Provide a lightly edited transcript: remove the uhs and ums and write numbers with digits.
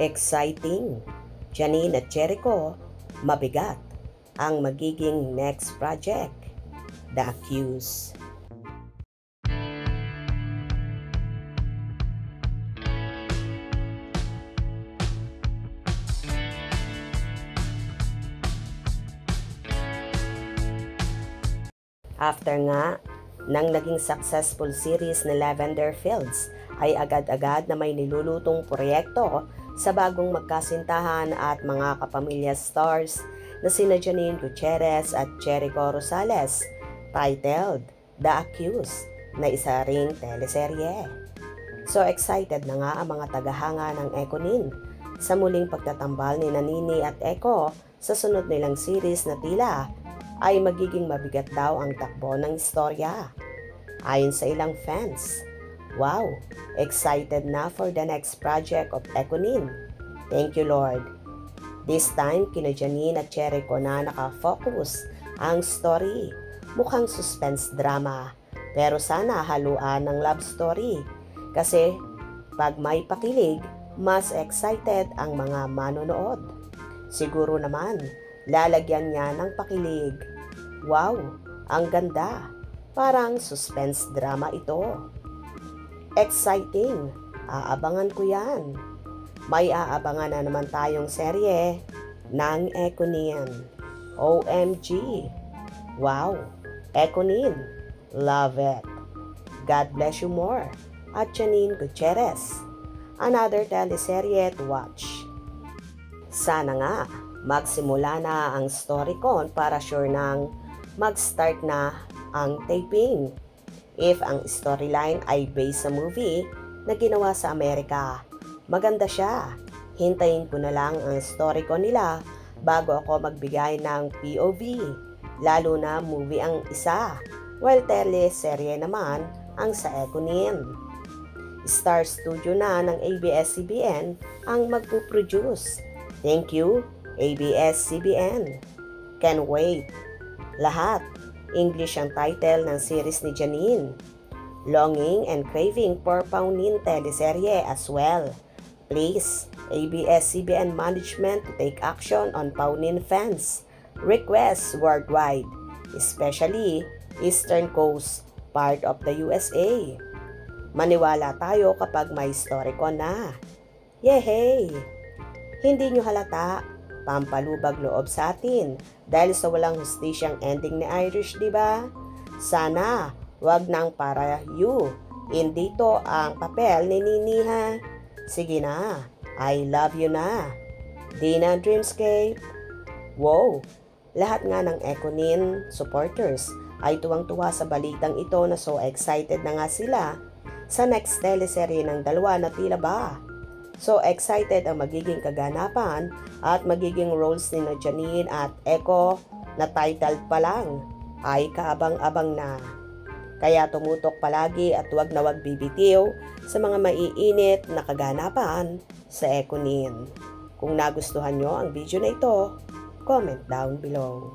Exciting! Janine at Jericho, mabigat ang magiging next project. The Accused. After nga ng naging successful series ni Lavender Fields, ay agad-agad na may nilulutong proyekto sa bagong magkasintahan at mga kapamilya stars na sina Janine Gutierrez at Jericho Rosales, titled The Accused, na isa ring teleserye. So excited na nga ang mga tagahanga ng Econin sa muling pagtatambal ni Nini at Eco sa sunod nilang series na tila ay magiging mabigat daw ang takbo ng istorya. Ayon sa ilang fans, wow, excited na for the next project of Econin. Thank you Lord. This time, kina Janine at Jericho na nakafocus ang story. Mukhang suspense drama, pero sana haluan ng love story. Kasi pag may pakilig, mas excited ang mga manonood. Siguro naman, lalagyan niya ng pakilig. Wow, ang ganda. Parang suspense drama ito. Exciting. Aabangan ko yan. May aabangan na naman tayong serye ng Econin. OMG. Wow. Econin. Love it. God bless you more. At Janine Gutierrez. Another teleserye to watch. Sana nga magsimula na ang StoryCon para sure nang mag-start na ang taping. If ang storyline ay based sa movie na ginawa sa Amerika, maganda siya. Hintayin ko na lang ang StoryCon nila bago ako magbigay ng POV. Lalo na movie ang isa, while teleserye naman ang sa Econin. Star Studio na ng ABS-CBN ang magpuproduce. Thank you, ABS-CBN. Can't wait. Lahat, English ang title ng series ni Janine. Longing and craving for Paunin teleserye as well. Please, ABS-CBN management to take action on Paunin fans. Requests worldwide, especially Eastern Coast, part of the USA. Maniwala tayo kapag may StoryCon na. Yehey! Hindi nyo halata, pampalubag loob sa atin dahil sa walang hustisyang ending ni Irish, di ba? Sana wag nang para you. Hindi to ang papel ni Nini ha. Sige na, I love you na. Dina Dreamscape. Wow, lahat nga ng Econin supporters ay tuwang-tuwa sa balitang ito na so excited na nga sila sa next teleserye ng dalawa na tila ba. So excited ang magiging kaganapan at magiging roles ni Janine at Eco na titled pa lang ay kaabang-abang na. Kaya tumutok palagi at wag na wag bibitiw sa mga maiinit na kaganapan sa Econin. Kung nagustuhan nyo ang video na ito, comment down below.